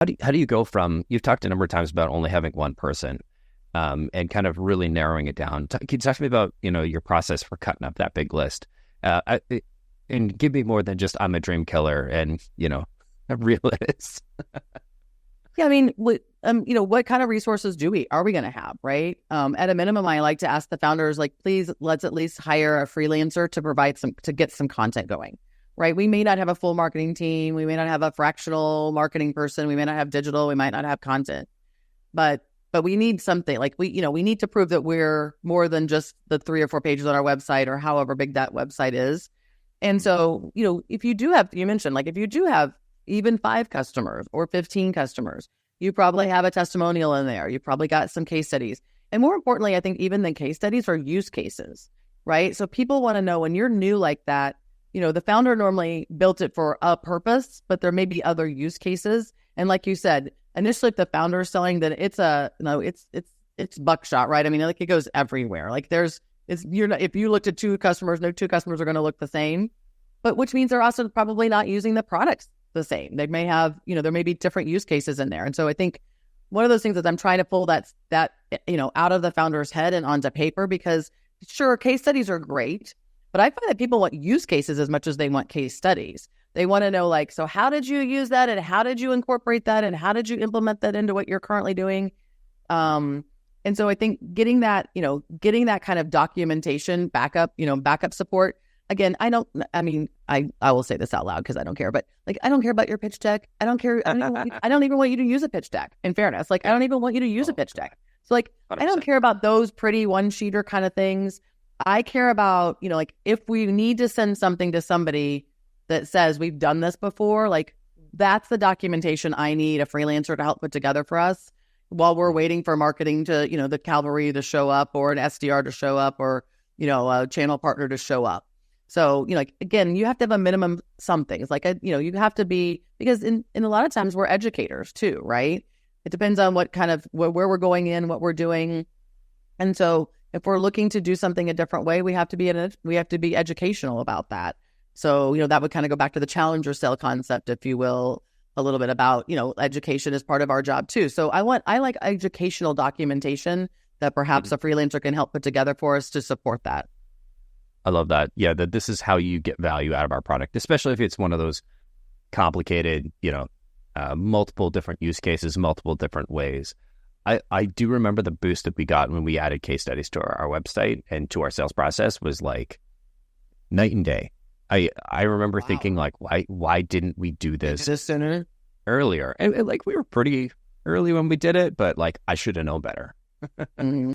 How do you go from, you've talked a number of times about only having one person, and kind of really narrowing it down. Can you talk to me about, your process for cutting up that big list? And give me more than just I'm a dream killer and, a realist. Yeah, I mean, what kind of resources are we going to have, right? At a minimum, I like to ask the founders, like, please, let's at least hire a freelancer to get some content going, right? We may not have a full marketing team. We may not have a fractional marketing person. We may not have digital. We might not have content, but we need something. Like we need to prove that we're more than just the 3 or 4 pages on our website or however big that website is. And so, if you do have, you mentioned, like, if you do have even 5 customers or 15 customers, you probably have a testimonial in there. You probably got some case studies. And more importantly, I think even than case studies are use cases, right? So people want to know when you're new like that, the founder normally built it for a purpose, but there may be other use cases. And like you said, initially, if the founder is selling, then it's buckshot, right? I mean, like, it goes everywhere. Like if you looked at 2 customers, no 2 customers are going to look the same, but which means they're also probably not using the products the same. They may have, there may be different use cases in there. And so I think one of those things is I'm trying to pull that out of the founder's head and onto paper, because sure, case studies are great, but I find that people want use cases as much as they want case studies. They want to know, like, so how did you use that, and how did you incorporate that, and how did you implement that into what you're currently doing? And so I think getting that kind of documentation, backup support. Again, I will say this out loud because I don't care, but like, I don't care about your pitch deck. I don't care. I don't even want you to use a pitch deck, in fairness. Like, I don't even want you to use a pitch deck. So like, 100%. I don't care about those pretty one-sheeter kind of things. I care about, like, if we need to send something to somebody that says we've done this before, like, that's the documentation I need a freelancer to help put together for us while we're waiting for marketing to, the cavalry to show up, or an SDR to show up, or, a channel partner to show up. So, like, again, you have to have a minimum something. It's like, you have to be, because in a lot of times we're educators too, right? It depends on what kind of, where we're going in, what we're doing. And so if we're looking to do something a different way, we have to be educational about that. So, that would kind of go back to the challenger sale concept, if you will, a little bit about, education is part of our job too. So I like educational documentation that perhaps a freelancer can help put together for us to support that. I love that. Yeah, that this is how you get value out of our product, especially if it's one of those complicated, multiple different use cases, multiple different ways. I do remember the boost that we got when we added case studies to our website and to our sales process was like night and day. I remember thinking, like, why didn't we do this earlier? And like, we were pretty early when we did it, but like, I should have known better. Mm-hmm.